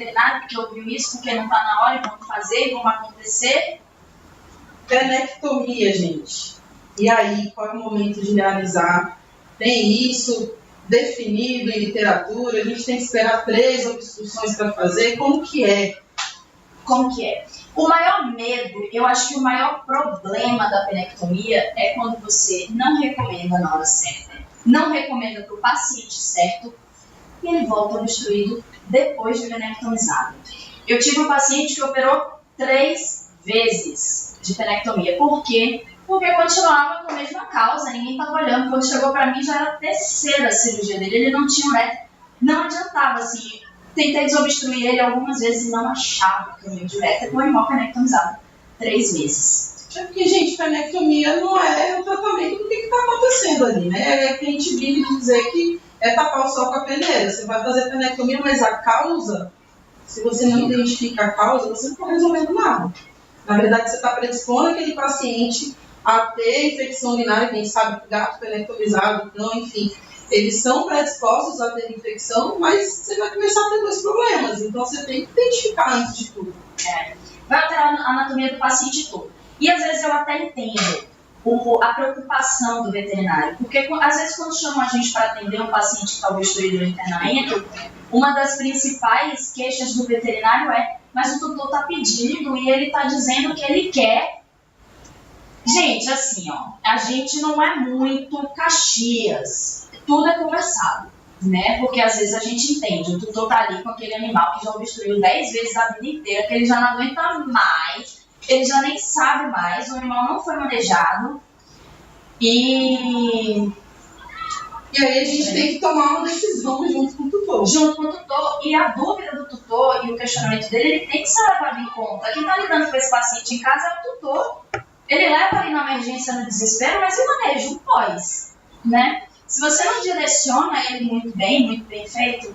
veterinário porque ouviu isso, porque não está na hora e vamos fazer, e vamos acontecer. Penectomia, gente. E aí, qual é o momento de realizar? Tem isso definido em literatura? A gente tem que esperar 3 obstruções para fazer? Como que é? Como que é? O maior medo, eu acho que o maior problema da penectomia é quando você não recomenda na hora certa, não recomenda para o paciente certo e ele volta obstruído depois de penectomizado. Eu tive um paciente que operou 3 vezes de penectomia. Por quê? Porque continuava com a mesma causa, ninguém estava olhando. Quando chegou para mim já era a 3ª cirurgia dele, ele não tinha uretra. Não adiantava, assim, tentei desobstruir ele algumas vezes e não achava caminho de uretra com o animal penectomizado 3 vezes. É porque, gente, penectomia não é o tratamento do que está acontecendo ali, né? É que a gente vive dizer que é tapar o sol com a peneira. Você vai fazer penectomia, mas a causa, se você não identifica a causa, você não está resolvendo nada. Na verdade, você está predispondo aquele paciente a ter infecção urinária, que a gente sabe que gato penectomizado, não, enfim, eles são predispostos a ter infecção, mas você vai começar a ter 2 problemas. Então, você tem que identificar antes de tudo. Vai alterar a anatomia do paciente todo. E às vezes eu até entendo a preocupação do veterinário, porque às vezes quando chamam a gente para atender um paciente que está obstruído no internamento, uma das principais queixas do veterinário é: mas o tutor está pedindo e ele está dizendo que ele quer. Gente, assim, ó, a gente não é muito Caxias, tudo é conversado, né? Porque às vezes a gente entende, o tutor tá ali com aquele animal que já obstruiu 10 vezes a vida inteira, que ele já não aguenta mais, ele já nem sabe mais, o animal não foi manejado e aí a gente tem que tomar uma decisão junto com o tutor. Junto com o tutor, e a dúvida do tutor e o questionamento dele, ele tem que ser levado em conta. Quem está lidando com esse paciente em casa é o tutor. Ele leva ali na emergência, no desespero, mas e maneja o pós, né? Se você não direciona ele muito bem feito,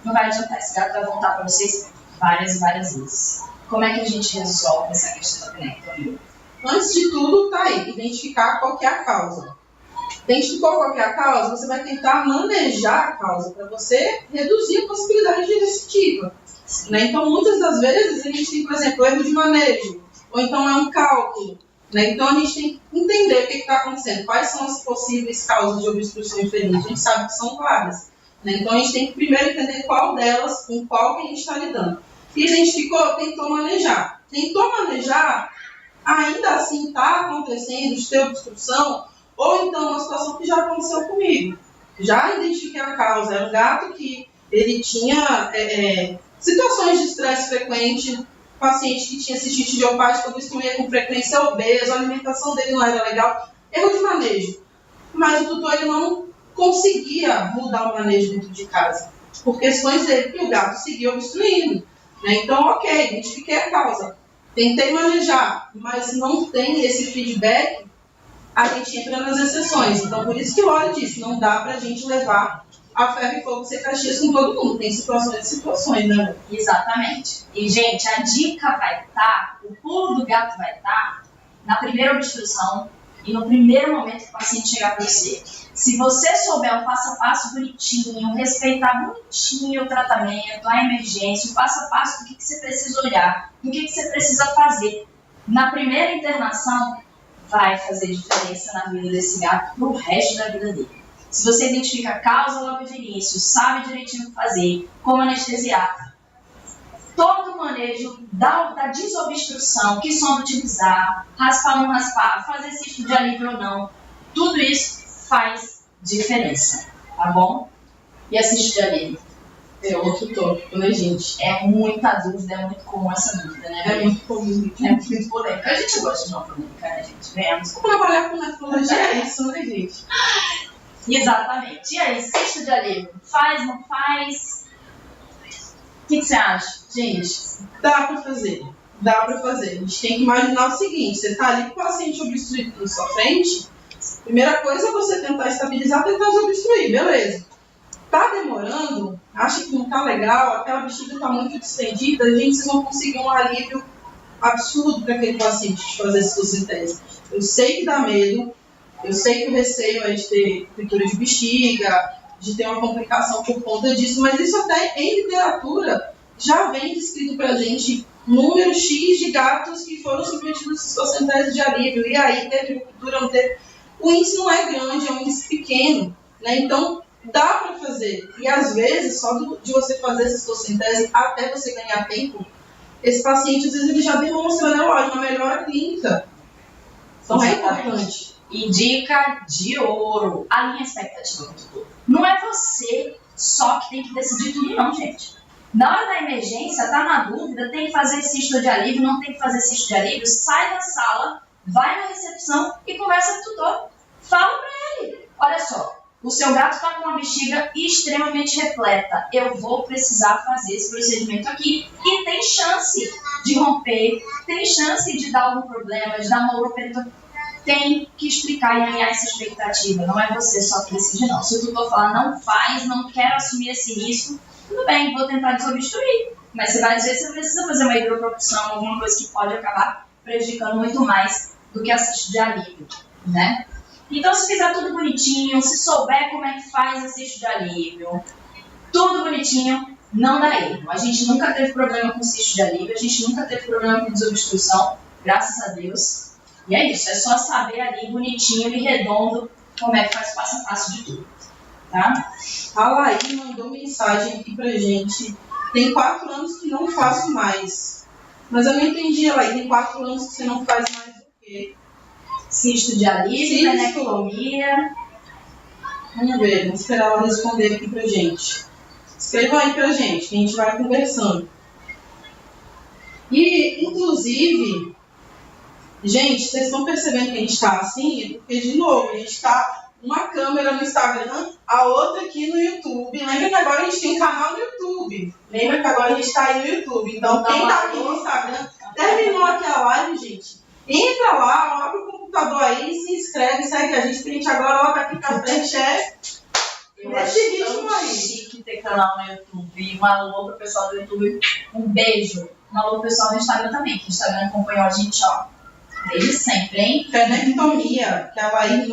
não vai adiantar. Esse gato vai voltar para vocês várias e várias vezes. Como é que a gente resolve essa questão da penectomia? Antes de tudo, tá aí, identificar qual que é a causa. Identificou qual que é a causa, você vai tentar manejar a causa para você reduzir a possibilidade de recidiva. Né? Então, muitas das vezes, a gente tem, por exemplo, erro de manejo, ou então é um cálculo. Né? Então, a gente tem que entender o que está acontecendo, quais são as possíveis causas de obstrução inferente. A gente sabe que são várias. Né? Então, a gente tem que primeiro entender qual delas, com qual que a gente está lidando. E identificou, tentou manejar. Tentou manejar, ainda assim está acontecendo de ter obstrução, ou então uma situação que já aconteceu comigo. Já identifiquei a causa. Era um gato que ele tinha situações de estresse frequente, paciente que tinha cistite idiopática, obstruía com frequência, obeso, a alimentação dele não era legal, erro de manejo. Mas o tutor ele não conseguia mudar o manejo dentro de casa, por questões dele, que o gato seguia obstruindo. Né? Então, ok, identifiquei a causa. Tentei manejar, mas não tem esse feedback, a gente entra nas exceções. Então, por isso que o Lore disse, não dá pra gente levar a ferro e fogo ser Caxias com todo mundo. Tem situações e situações, né? Exatamente. E, gente, a dica vai estar, o pulo do gato vai estar na primeira obstrução e no primeiro momento que o paciente chegar para você. Se você souber o passo a passo bonitinho, respeitar bonitinho o tratamento, a emergência, o passo a passo do que você precisa olhar, do que você precisa fazer, na primeira internação, vai fazer diferença na vida desse gato pro resto da vida dele. Se você identifica a causa logo de início, sabe direitinho o que fazer, como anestesiar, todo o manejo da desobstrução, que som utilizar, raspar ou não raspar, fazer cisto de alívio ou não, tudo isso faz diferença, tá bom? E a cisto de alívio? É outro tópico, né, gente? É muita dúvida, é muito comum essa dúvida, né? É muito comum. É muito polêmica. A gente gosta de uma polêmica, né, gente? Vemos. Trabalhar com nefrologia é isso, né, gente? Exatamente. E aí, cisto de alívio? Faz, não faz? O que você acha, gente? Dá pra fazer. Dá pra fazer. A gente tem que imaginar o seguinte, você tá ali com o paciente obstruído na sua frente, primeira coisa é você tentar estabilizar, tentar desobstruir, beleza. Tá demorando, acha que não tá legal, aquela bexiga tá muito distendida, a gente, vocês vão conseguir um alívio absurdo para aquele paciente de fazer sustentese. Eu sei que dá medo, eu sei que o receio é de ter fritura de bexiga, de ter uma complicação por conta disso, mas isso até em literatura já vem descrito pra gente número X de gatos que foram submetidos a cistocentese de alívio. E aí, teve ruptura, não teve. O índice não é grande, é um índice pequeno, né? Então, dá para fazer. E às vezes, só de você fazer essa cistocentese até você ganhar tempo, esse paciente, às vezes, ele já demonstra, né, uma melhora clínica. Então, é importante. E dica de ouro, alinha a expectativa com tudo. Não é você só que tem que decidir tudo, não, gente. Na hora da emergência, tá na dúvida, tem que fazer cisto de alívio, não tem que fazer cisto de alívio, sai da sala, vai na recepção e conversa com o tutor. Fala pra ele, olha só, o seu gato está com uma bexiga extremamente repleta, eu vou precisar fazer esse procedimento aqui e tem chance de romper, tem chance de dar algum problema, de dar uma uroperitose. Tem que explicar e alinhar essa expectativa, não é você só que decide não. Se o tutor falar não faz, não quero assumir esse risco, tudo bem, vou tentar desobstruir. Mas você vai dizer que você precisa fazer uma hidropropulsão, alguma coisa que pode acabar prejudicando muito mais do que a cisto de alívio, né? Então, se fizer tudo bonitinho, se souber como é que faz a cisto de alívio, tudo bonitinho, não dá erro. A gente nunca teve problema com cisto de alívio, a gente nunca teve problema com desobstrução, graças a Deus. E é isso, é só saber ali, bonitinho e redondo, como é que faz passo a passo de tudo, tá? A Laí mandou mensagem aqui pra gente. Tem 4 anos que não faço mais. Mas eu não entendi, Laí. Tem 4 anos que você não faz mais o quê? Cisto de alívio, penectomia. Vamos ver, vamos esperar ela responder aqui pra gente. Escreva aí pra gente, que a gente vai conversando. E, inclusive, gente, vocês estão percebendo que a gente está assim? Porque, de novo, a gente está uma câmera no Instagram, a outra aqui no YouTube. Lembra que agora a gente tem um canal no YouTube. Lembra que agora a gente está aí no YouTube. Então, quem está aqui no Instagram, terminou aqui a live, gente. Entra lá, abre o computador aí, se inscreve, segue a gente, que a gente agora, ó, daqui pra frente Eu acho tão chique ter canal no YouTube. Um alô pro pessoal do YouTube. Um beijo. Um alô pro pessoal do Instagram também, que o Instagram acompanhou a gente, ó, desde sempre, hein? Penectomia, que a Laí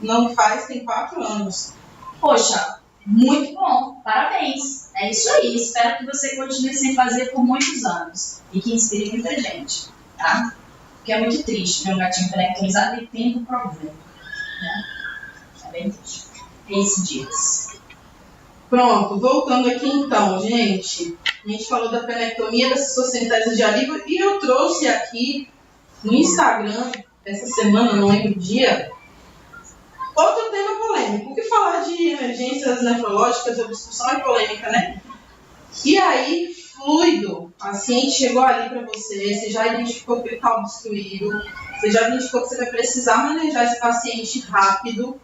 não faz, tem 4 anos. Poxa, muito bom. Parabéns. É isso aí. Espero que você continue sem fazer por muitos anos. E que inspire muita gente, tá? Porque é muito triste ver um gatinho penectomizado e tendo problema, né? É bem triste. Esse dias. Pronto, voltando aqui então, gente. A gente falou da penectomia, da cistocentese de alívio, e eu trouxe aqui no Instagram, essa semana, não lembro o dia, outro tema polêmico. Porque falar de emergências nefrológicas, obstrução é polêmica, né? E aí, fluido, a paciente chegou ali para você já identificou que ele está obstruído, você já identificou que você vai precisar manejar esse paciente rápido,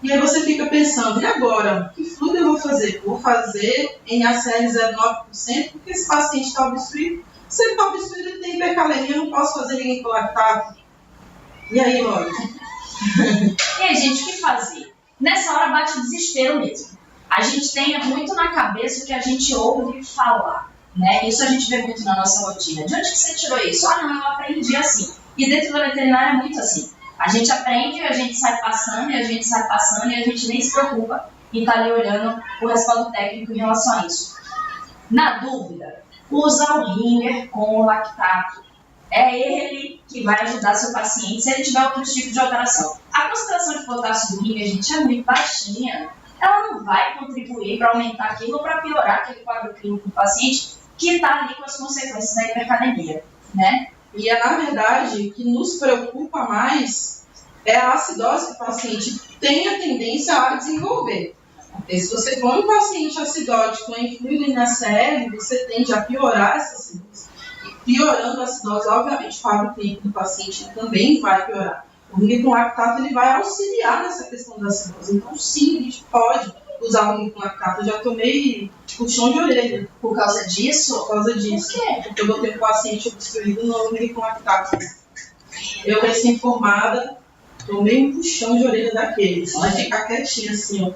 e aí você fica pensando, e agora? Que fluido eu vou fazer? Vou fazer em ACL 0,9%, porque esse paciente está obstruído. Se ele está obstruído, ele tem hipercalemia, eu não posso fazer ninguém com lactato. E aí, Lore? E aí, gente, o que fazer? Nessa hora bate desespero mesmo. A gente tem muito na cabeça o que a gente ouve falar, né? Isso a gente vê muito na nossa rotina. De onde que você tirou isso? Ah, não, eu aprendi assim. E dentro da veterinária é muito assim. A gente aprende, a gente sai passando, e a gente sai passando, e a gente nem se preocupa em estar ali olhando o respaldo técnico em relação a isso. Na dúvida, usa o Ringer com o lactato. É ele que vai ajudar seu paciente se ele tiver outro tipo de alteração. A concentração de potássio do Ringer, gente, é muito baixinha. Ela não vai contribuir para aumentar aquilo ou para piorar aquele quadro clínico do paciente que está ali com as consequências da hipercalemia, né? E é, na verdade, o que nos preocupa mais é a acidose que o paciente tem a tendência a desenvolver. Porque se você for um paciente acidótico em fluido em ACL, você tende a piorar essa acidose. E piorando a acidose, obviamente, o quadro clínico do paciente também vai piorar. O Ringer com lactato ele vai auxiliar nessa questão da acidose. Então, sim, a gente pode usar o Ringer com lactato. Eu já tomei puxão de orelha. Por causa disso? Por causa disso. Por quê? Porque eu botei um paciente obstruído no Ringer com lactato. Eu, recém-formada, tomei um puxão de orelha daqueles. Vai ficar quietinha assim, ó.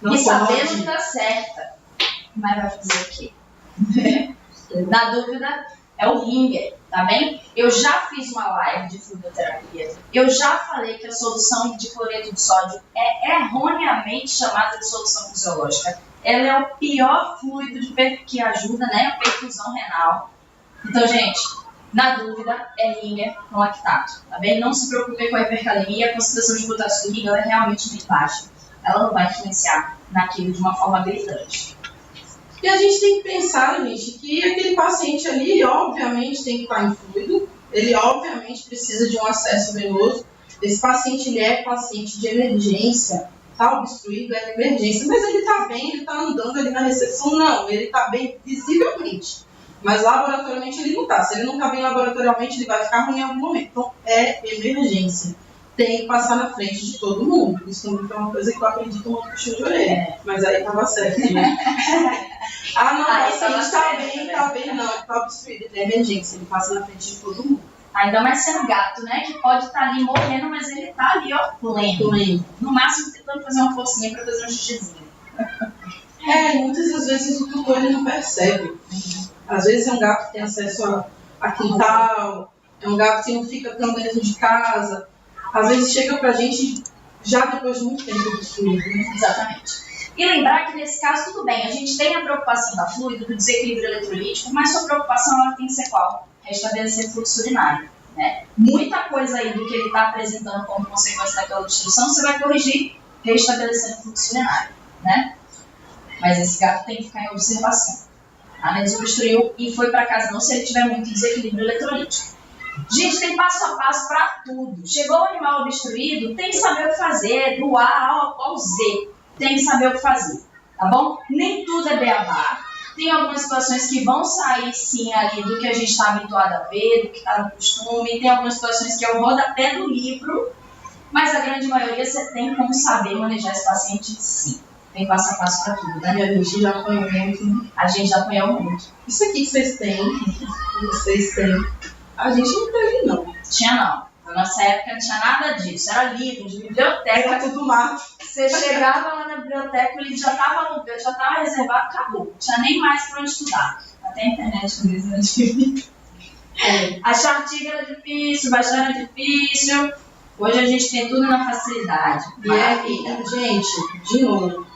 Não, e sabendo que dá certa. Mas vai fazer o quê? Na dúvida, é o Ringer, tá bem? Eu já fiz uma live de fluidoterapia. Eu já falei que a solução de cloreto de sódio é erroneamente chamada de solução fisiológica. ela é o pior fluido que ajuda, né, a perfusão renal. Então, gente, na dúvida, é linha com lactato, tá bem? Não se preocupe com a hipercalemia, a concentração de potássio ela é realmente bem baixa. Ela não vai influenciar naquilo de uma forma gritante. E a gente tem que pensar, gente, que aquele paciente ali, ele obviamente tem que estar em fluido, ele obviamente precisa de um acesso venoso. Esse paciente, ele é paciente de emergência, está obstruído, é emergência, mas ele está bem, ele está andando ali na recepção, não, ele está bem visivelmente. Mas laboratorialmente ele não está. Se ele não está bem laboratorialmente, ele vai ficar ruim em algum momento. Então, é emergência. Tem que passar na frente de todo mundo. Isso também é uma coisa que eu acredito muito puxão de orelha. Mas aí estava certo, né? Ah, não, o paciente está bem, não. Está obstruído, ele é emergência. Ele passa na frente de todo mundo. Ainda mais sendo gato, né? Que pode estar ali morrendo, mas ele está ali, ó, pleno. No máximo, tentando fazer uma forcinha para fazer um xixizinho. E muitas das vezes o tutor ele não percebe. Às vezes é um gato que tem acesso a quintal, é um gato que não fica tão dentro de casa. Às vezes chega pra gente já depois de muito tempo obstruído, né? Exatamente. E lembrar que nesse caso, tudo bem, a gente tem a preocupação da fluido, do desequilíbrio eletrolítico, mas sua preocupação ela tem que ser qual? Restabelecer fluxo urinário. Né? Muita coisa aí do que ele está apresentando como consequência daquela obstrução, você vai corrigir restabelecendo fluxo urinário. Né? Mas esse gato tem que ficar em observação. A desobstruiu e foi para casa não se ele tiver muito desequilíbrio eletrolítico. Gente, tem passo a passo para tudo. Chegou o animal obstruído, tem que saber o que fazer, do A ao Z. Tem que saber o que fazer, tá bom? Nem tudo é beabá. Tem algumas situações que vão sair sim ali do que a gente está habituado a ver, do que está no costume. Tem algumas situações que é o rodapé do livro, mas a grande maioria você tem como saber manejar esse paciente sim. Tem passo a passo para tudo, né? E a gente já apanhou muito, né? A gente já apanhou muito. Isso aqui que vocês têm, a gente não teve, não. Tinha não. Na nossa época não tinha nada disso. Era livro, de biblioteca. Era tudo mato. Você chegava lá na biblioteca, ele já estava reservado, acabou. Não tinha nem mais para onde estudar. Até a internet às vezes era difícil. Achar artigo era difícil, baixar era difícil. Hoje a gente tem tudo na facilidade. E gente, de novo,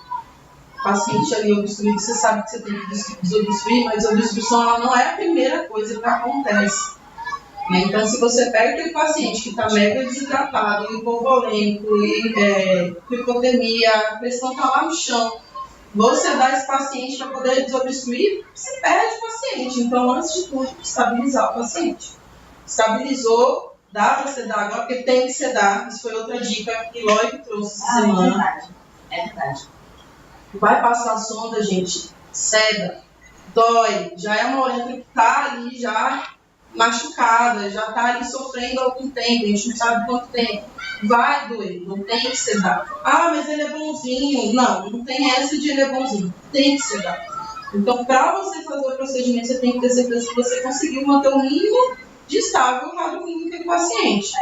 paciente ali obstruído, você sabe que você tem que desobstruir, mas a obstrução ela não é a primeira coisa que acontece. Né? Então, se você pega aquele paciente que está mega desidratado, hipovolêmico, com hipotermia, a pressão está lá no chão, você dá esse paciente para poder desobstruir, você perde o paciente. Então, antes de tudo, estabilizar o paciente. Estabilizou, dá para sedar agora, porque tem que sedar. Isso foi outra dica que Loi que trouxe essa semana. É verdade. Vai passar a sonda, gente, seda, dói, já é uma uretra que está ali já machucada, já está ali sofrendo há algum tempo, a gente não sabe quanto tempo. Vai doer, não tem que sedar. Ah, mas ele é bonzinho. Não tem essa de ele é bonzinho, tem que sedar. Então, para você fazer o procedimento, você tem que ter certeza que você conseguiu manter o mínimo de estável quadro clínico do paciente.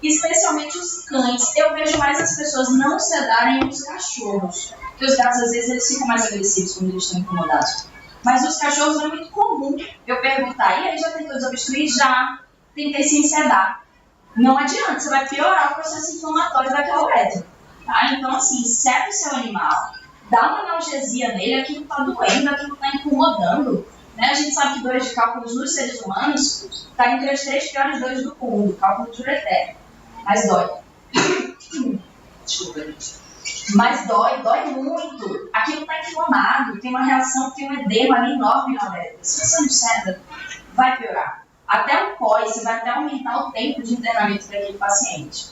Especialmente os cães. Eu vejo mais as pessoas não sedarem os cachorros. Porque os gatos, às vezes, eles ficam mais agressivos quando eles estão incomodados. Mas os cachorros é muito comum eu perguntar, e aí já tentou desobstruir? Já. Tentei sem sedar. Não adianta, você vai piorar o processo inflamatório daquela uretra. Tá? Então, assim, seta o seu animal, dá uma analgesia nele, aquilo está doendo, aquilo está incomodando. Né? A gente sabe que dores de cálculos nos seres humanos está entre as 3 piores dores do mundo, cálculo de ureter. Mas dói. Desculpa, gente. Mas dói muito. Aquilo está inflamado, tem uma reação, tem um edema ali enorme na uretra. Se você não seda, vai piorar. Até o pós, você vai até aumentar o tempo de internamento daquele paciente.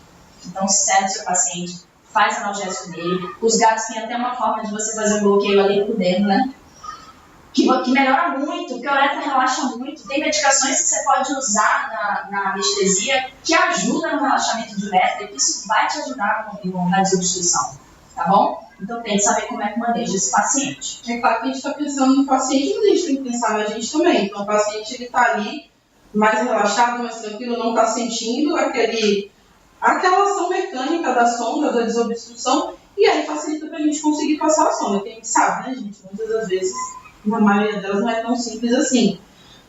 Então, ceda o seu paciente, faz analgésico dele. Os gatos têm até uma forma de você fazer um bloqueio ali por dentro, né? Que melhora muito, porque a uretra relaxa muito. Tem medicações que você pode usar na anestesia que ajudam no relaxamento de uretra e que isso vai te ajudar na desobstrução, tá bom? Então tem que saber como é que maneja esse paciente. É claro que a gente está pensando no paciente, mas a gente tem que pensar na gente também. Então o paciente está ali mais relaxado, mais tranquilo, não está sentindo aquela ação mecânica da sonda, da desobstrução, e aí facilita para a gente conseguir passar a sonda, que a gente sabe, né, gente? Muitas das vezes, na maioria delas, não é tão simples assim.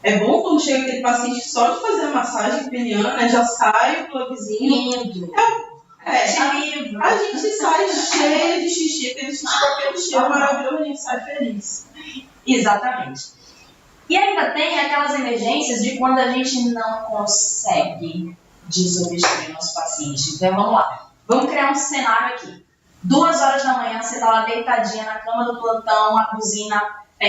É bom quando chega aquele paciente só de fazer a massagem peniana, né, já sai o plugzinho. A gente sai cheia de xixi, aquele xixi com aquele cheiro maravilhoso, a gente sai feliz. Exatamente. E ainda tem aquelas emergências de quando a gente não consegue desobstruir nosso paciente. Então vamos lá. Vamos criar um cenário aqui. 2 horas da manhã, você tá lá deitadinha na cama do plantão, a buzina, pé.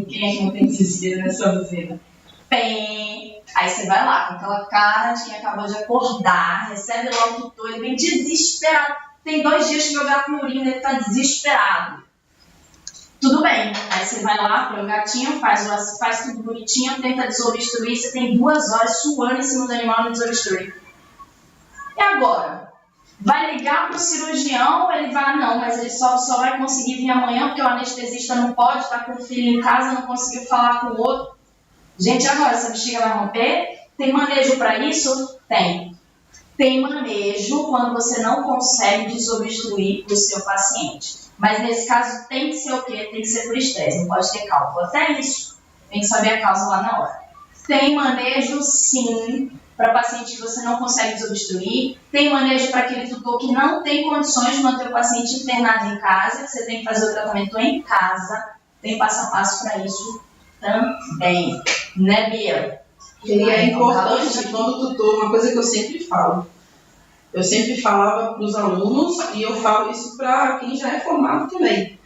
Quem é que não tem desespero nessa buzina? Pé. Aí você vai lá, com aquela cara de quem acabou de acordar, recebe logo o tutor, ele vem desesperado. Tem 2 dias que meu gato não urina, ele tá desesperado. Tudo bem. Aí você vai lá, põe o gatinho, faz tudo bonitinho, tenta desobstruir, você tem 2 horas suando em cima do animal e não desobstrui. E agora? Vai ligar pro cirurgião, ele vai, não, mas ele só vai conseguir vir amanhã porque o anestesista não pode, estar com o filho em casa, não conseguiu falar com o outro. Gente, agora essa bexiga vai romper? Tem manejo para isso? Tem. Tem manejo quando você não consegue desobstruir o seu paciente. Mas nesse caso tem que ser o quê? Tem que ser por estresse, não pode ter cálculo. Até isso, tem que saber a causa lá na hora. Tem manejo, sim, para paciente que você não consegue desobstruir. Tem manejo para aquele tutor que não tem condições de manter o paciente internado em casa, que você tem que fazer o tratamento em casa. Tem passo a passo para isso também. Né, Bia? E é importante, quando o tutor, uma coisa que eu sempre falo, eu sempre falava para os alunos, e eu falo isso para quem já é formado também.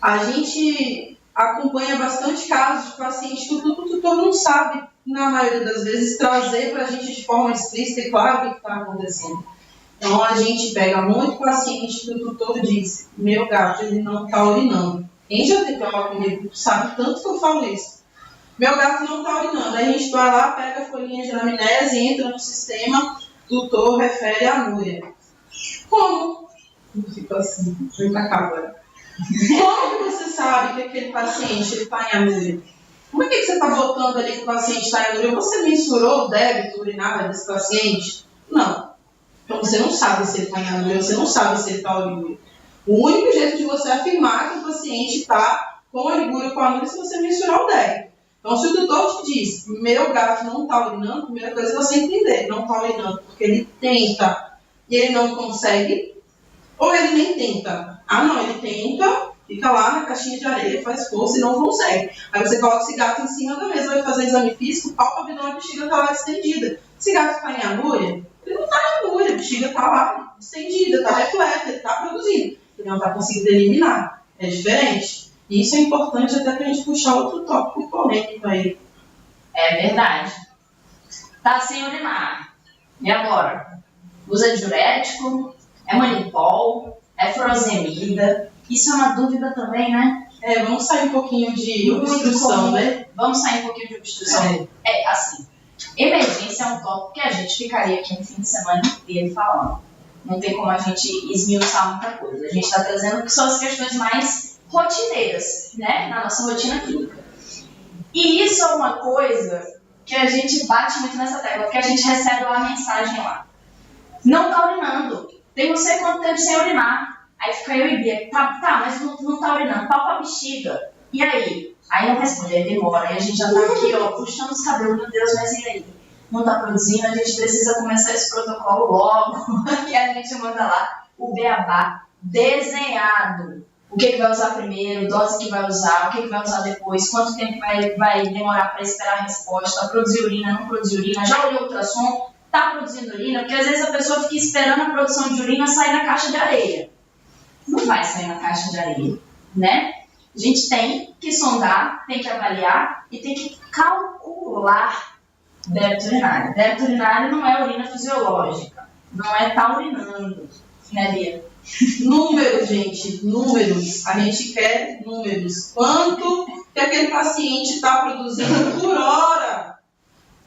A gente acompanha bastante casos de pacientes que o tutor não sabe, na maioria das vezes, trazer para a gente de forma explícita e clara o que está acontecendo. Então, a gente pega muito paciente que o tutor diz, meu gato, ele não está urinando. Quem já tentou falar comigo sabe tanto que eu falo isso. Meu gato não está urinando. Aí a gente vai lá, pega a folhinha de anamnese, entra no sistema, tutor refere a anúria. Como? Eu fico assim, vem pra cá agora. Como que você sabe que aquele paciente está em anúria? Como é que você está botando ali que o paciente está em anúria? Você mensurou o débito urinário desse paciente? Não. Então você não sabe se ele está em anúria, você não sabe se ele está urinúria. O único jeito de você afirmar que o paciente está com orgulho com anúria é se você mensurar o débito. Então, se o tutor te diz, meu gato não está urinando, a primeira coisa é você entender, não está urinando porque ele tenta e ele não consegue, ou ele nem tenta. Ah, não, ele tenta, fica lá na caixinha de areia, faz força e não consegue. Aí você coloca esse gato em cima da mesa, vai fazer exame físico, palpa, abdômen, a bexiga está lá estendida. Esse gato está em anúria, ele não está em anúria, a bexiga está lá estendida, está repleta, ele está produzindo. Ele não está conseguindo eliminar. É diferente. E isso é importante até para a gente puxar outro tópico polêmico aí. É verdade. Tá sem urinar. E agora? Usa diurético? É manipol? É furosemida? Isso é uma dúvida também, né? Vamos sair um pouquinho de obstrução, né? Vamos sair um pouquinho de obstrução. Assim, emergência é um tópico que a gente ficaria aqui no fim de semana inteiro falando. Não tem como a gente esmiuçar muita coisa. A gente está trazendo o que são as questões mais rotineiras, né, na nossa rotina clínica. E isso é uma coisa que a gente bate muito nessa tecla, porque a gente recebe uma mensagem lá. Não tá urinando. Tem não sei quanto tempo sem urinar. Aí fica eu e Bia, tá, mas não tá urinando. Palpa a bexiga. E aí? Aí não responde, aí demora. Aí a gente já tá aqui, ó, puxando os cabelos. Meu Deus, mas e aí? Não tá produzindo, a gente precisa começar esse protocolo logo. E a gente manda lá o beabá desenhado. O que vai usar primeiro, dose que vai usar, o que vai usar depois, quanto tempo vai demorar para esperar a resposta, produzir urina, não produzir urina, já olhou o ultrassom, está produzindo urina, porque às vezes a pessoa fica esperando a produção de urina sair na caixa de areia. Não vai sair na caixa de areia, né? A gente tem que sondar, tem que avaliar e tem que calcular débito urinário. Débito urinário não é urina fisiológica, não é estar urinando, né, Bia? Números, gente, números. A gente quer números. Quanto que aquele paciente está produzindo por hora?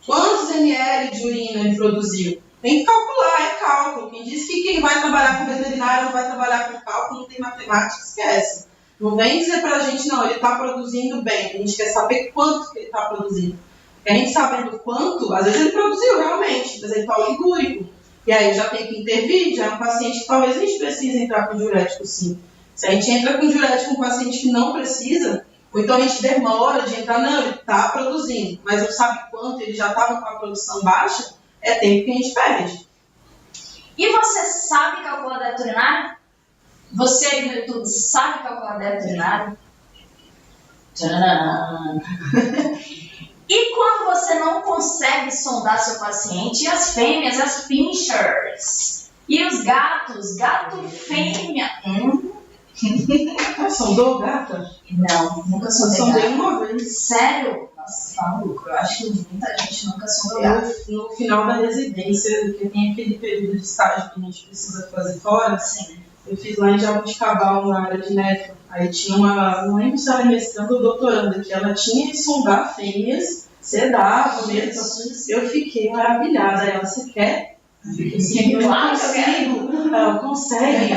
Quantos ml de urina ele produziu? Tem que calcular, é cálculo. Quem diz que quem vai trabalhar com veterinário não vai trabalhar com cálculo, não tem matemática, esquece. Não vem dizer pra gente, não, ele está produzindo bem. A gente quer saber quanto que ele está produzindo. Porque a gente sabendo quanto, às vezes ele produziu realmente, mas ele está oligúrico. E aí já tem que intervir, já é um paciente que talvez a gente precise entrar com diurético, sim. Se a gente entra com diurético com um paciente que não precisa, ou então a gente demora de entrar, não, ele está produzindo, mas não sabe quanto, ele já estava com a produção baixa, é tempo que a gente perde. E você sabe calcular débito urinário? Você aí no YouTube sabe calcular débito urinário? Tcharam! E quando você não consegue sondar seu paciente, e as fêmeas, as pinchers, e os gatos, gato fêmea. Sondou gata? Não, nunca sondei Sondei gato. uma vez. Sério? Nossa, tá maluco. Eu acho que muita gente nunca sondou gato. No final da residência, que tem aquele período de estágio que a gente precisa fazer fora, Sim. eu fiz lá em Jabuticabal, na área de nefro. Aí tinha uma, não lembro se era mestrando ou doutoranda, que ela tinha que sondar fêmeas, sedava mesmo. Eu fiquei maravilhada. Ela, você quer? Eu fiquei assim, eu não consigo. Ela consegue.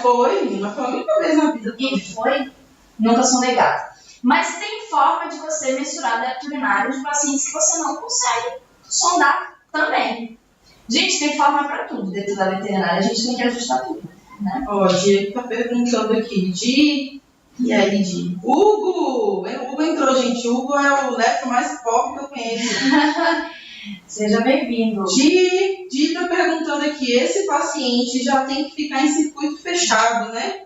Foi, menina, foi a única vez na vida. E foi? Nunca sondei gato. Mas tem forma de você mensurar débito urinário de pacientes que você não consegue sondar também. Gente, tem forma para tudo dentro da veterinária. A gente tem que ajustar tudo, né? Ó, o Diego tá perguntando aqui, e aí, de Hugo! O Hugo entrou, gente. O Hugo é o neto mais pobre que eu conheço. Seja bem-vindo. Di tá perguntando aqui, esse paciente já tem que ficar em circuito fechado, né?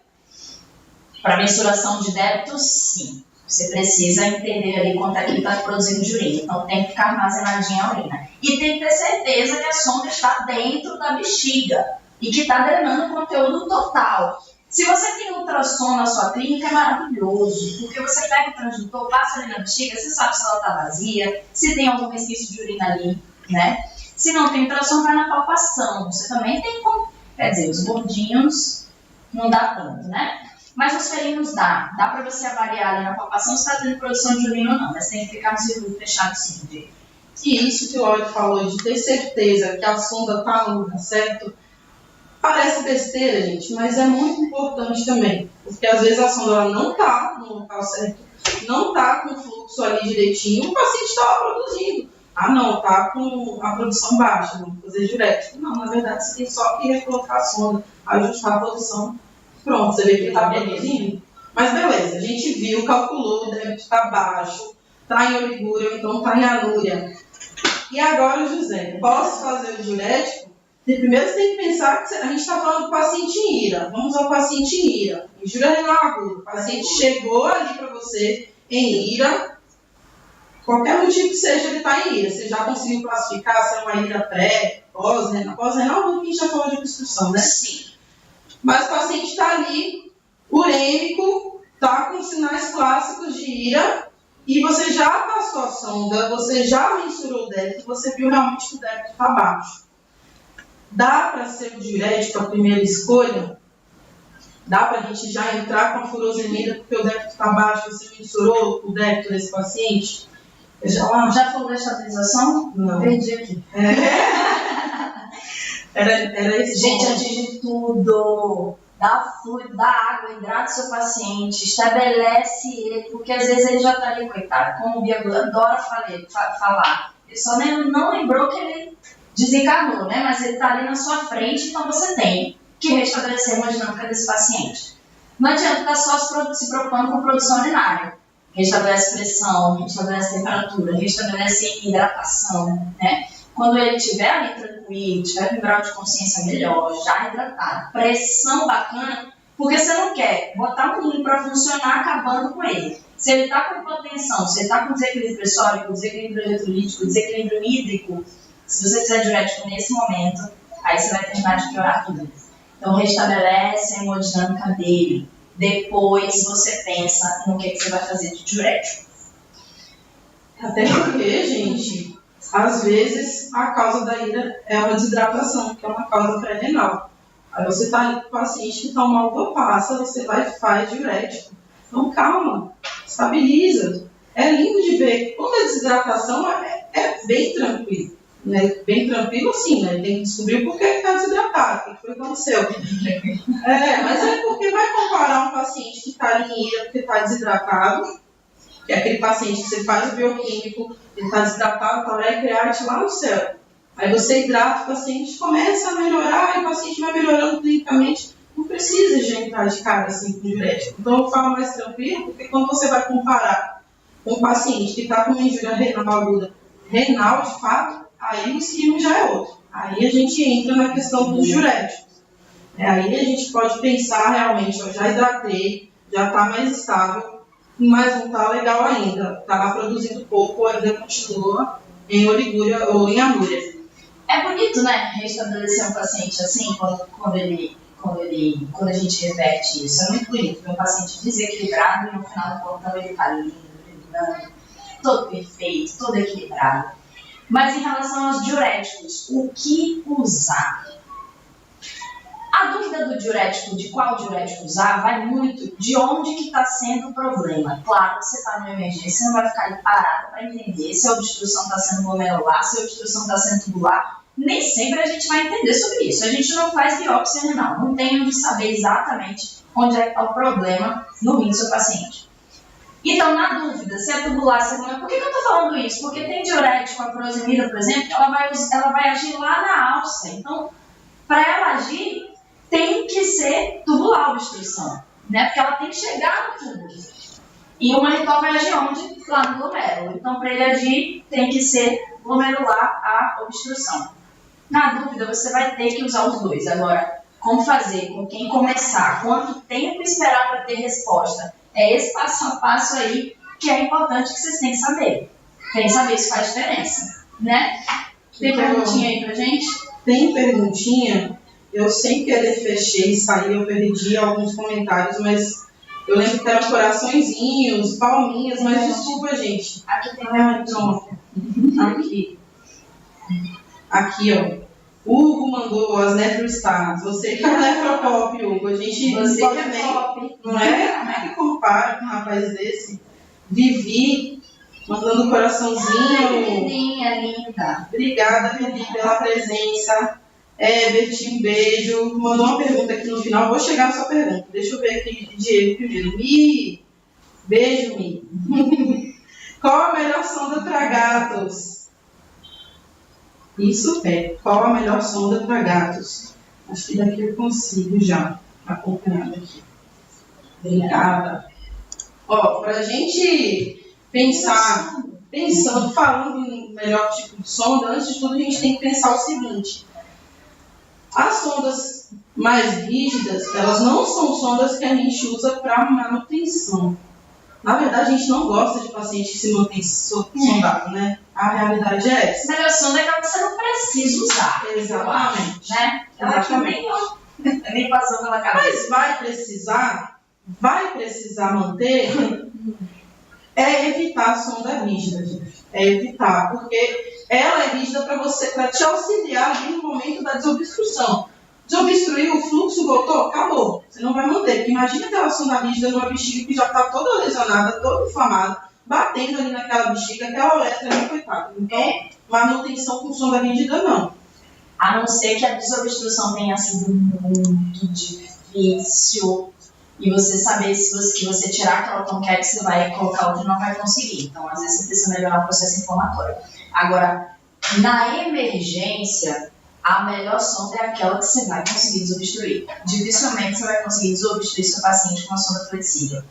Para mensuração de débitos, sim. Você precisa entender ali quanto é que ele está produzindo de urina. Então tem que ficar armazenadinha a urina. E tem que ter certeza que a sonda está dentro da bexiga e que está drenando o conteúdo total. Se você tem ultrassom na sua clínica, é maravilhoso, porque você pega o transdutor, passa ali na bexiga, você sabe se ela está vazia, se tem algum resquício de urina ali, né? Se não tem ultrassom, vai na palpação. Você também tem como... Quer dizer, os gordinhos não dá tanto, né? Mas os felinos dá para você avaliar ali na palpação se está tendo produção de urina ou não, mas tem que ficar no circuito fechado sim. E isso que o Lloyd falou, de ter certeza que a sonda está no lugar certo, parece besteira, gente, mas é muito importante também, porque às vezes a sonda ela não está no local certo, não está com o fluxo ali direitinho, o paciente estava produzindo. Ah, não, está com a produção baixa, vamos fazer direto. Não, na verdade, você tem só que recolocar a sonda, ajustar a posição. Pronto, você vê que ele está produzindo. Mas beleza, a gente viu, calculou, o débito está baixo, está em oligúria, ou então está em anúria. E agora, José, posso fazer o diurético? Primeiro você tem que pensar que a gente está falando do paciente em ira. Vamos ao paciente em ira. Injúria renal aguda. O paciente chegou ali para você em ira, qualquer motivo que seja, ele está em ira. Você já conseguiu classificar se é uma ira pré, pós-renal? Pós-renal, a gente já falou de obstrução, né? Sim. Mas o paciente está ali, urêmico, está com sinais clássicos de ira, e você já passou a sonda, você já mensurou o débito, você viu realmente que o débito está baixo. Dá para ser o diurético a primeira escolha? Dá para a gente já entrar com a furosemida porque o débito está baixo, você mensurou o débito desse paciente? Já falou da estabilização? Não. Perdi aqui. Era esse Gente, ponto. antes de tudo, dá fluido, dá água, hidrata o seu paciente, estabelece ele, porque às vezes ele já está ali, coitado, como o Biago adora falar. Ele só não lembrou que ele desencarnou, né? Mas ele está ali na sua frente, então você tem que restabelecer uma dinâmica desse paciente. Não adianta estar só se preocupando com produção urinária. Restabelece pressão, restabelece temperatura, restabelece hidratação, né? Quando ele estiver ali tranquilo, tiver com um grau de consciência melhor, já hidratado, pressão bacana, porque você não quer botar um rim para funcionar acabando com ele. Se ele está com hipotensão, se ele está com desequilíbrio pressórico, desequilíbrio eletrolítico, desequilíbrio hídrico, se você fizer diurético nesse momento, aí você vai terminar de piorar tudo. Então, restabelece a hemodinâmica dele. Depois você pensa no que você vai fazer de diurético. Até porque, gente, às vezes a causa da ira é uma desidratação, que é uma causa pré-renal. Aí você está ali com o paciente que está uma uva passa, você vai e faz diurético. Então, calma, estabiliza. É lindo de ver. Quando a desidratação é bem tranquilo. Né? Bem tranquilo, sim, né? Tem que descobrir por que está desidratado, o que foi que aconteceu. Mas é porque vai comparar um paciente que está ali em ira porque está desidratado, que é aquele paciente que você faz o bioquímico, ele está desidratado, está ureia-create lá no céu. Aí você hidrata o paciente, começa a melhorar, e o paciente vai melhorando clinicamente. Não precisa de entrar de cara assim com diurético. Então eu falo mais tranquilo, porque quando você vai comparar com um paciente que está com uma injúria renal aguda, renal de fato, aí o esquema já é outro. Aí a gente entra na questão dos diuréticos. Aí a gente pode pensar realmente, eu já hidratei, já está mais estável, mas não está legal ainda. Está lá produzindo pouco ou ainda continua em oligúria ou em amúria. É bonito, né? Restabelecer um paciente assim, quando a gente reverte isso. É muito bonito ver um paciente desequilibrado e no final do plantão ele está lindo, brilhando, todo perfeito, todo equilibrado. Mas em relação aos diuréticos, o que usar? A dúvida do diurético, de qual diurético usar, vai muito de onde que está sendo o problema. Claro que você está numa emergência, você não vai ficar ali parado para entender se a obstrução está sendo glomerular, se a obstrução está sendo tubular. Nem sempre a gente vai entender sobre isso. A gente não faz biópsia renal, não tem onde saber exatamente onde é que está o problema no rim do seu paciente. Então, na dúvida, se é tubular, se é glomerular, por que eu estou falando isso? Porque tem diurético, a furosemida, por exemplo, ela vai agir lá na alça. Então, para ela agir, tem que ser tubular a obstrução, né? Porque ela tem que chegar no túbulo. E o mannitol vai agir onde? Lá no glomérulo. Então, para ele agir, tem que ser glomerular a obstrução. Na dúvida, você vai ter que usar os dois. Agora, como fazer? Com quem começar? Quanto tempo esperar para ter resposta? É esse passo a passo aí que é importante que vocês têm que saber. Tem que saber se faz diferença, né? Tem perguntinha aí pra gente? Tem perguntinha. Eu sem querer fechei e saí, eu perdi alguns comentários, mas eu lembro que eram coraçõezinhos, palminhas, mas desculpa, gente. Aqui tem uma Aqui. Aqui, ó. Hugo mandou as nefrostats. Você que é o nefropop, Hugo. A gente você pode é pop. Não é? Como é que compara com um rapaz desse? Vivi, mandando um coraçãozinho. Lindinha, linda. Obrigada, Vivi, pela presença. Bertinho, um beijo. Mandou uma pergunta aqui no final. Vou chegar na sua pergunta. Deixa eu ver aqui de Diego primeiro. Beijo, Mi. Qual a melhor sonda para gatos? Isso é. Qual a melhor sonda para gatos? Acho que daqui eu consigo já acompanhar aqui. Obrigada. Ó, para a gente falando em melhor tipo de sonda, antes de tudo a gente tem que pensar o seguinte. As sondas mais rígidas, elas não são sondas que a gente usa para manutenção. Na verdade, a gente não gosta de paciente que se mantém sondado, né? A realidade é essa. A melhor sonda é aquela que você não precisa usar. Exatamente. Né? Ela que nem passou pela cabeça. Mas vai precisar manter, é evitar a sonda rígida, gente. É evitar, porque ela é rígida para te auxiliar ali no momento da desobstrução. Desobstruiu, o fluxo voltou, acabou. Você não vai manter. Porque imagina aquela sonda rígida numa bexiga que já está toda lesionada, toda inflamada, batendo ali naquela bexiga, aquela uretra ali, coitada. Então, manutenção com sonda rígida, não. A não ser que a desobstrução tenha sido muito difícil e você saber que você tirar aquela tonquete, você vai colocar outra e não vai conseguir. Então, às vezes, você precisa melhorar o processo inflamatório. Agora, na emergência, a melhor sonda é aquela que você vai conseguir desobstruir. Dificilmente você vai conseguir desobstruir seu paciente com uma sonda flexível.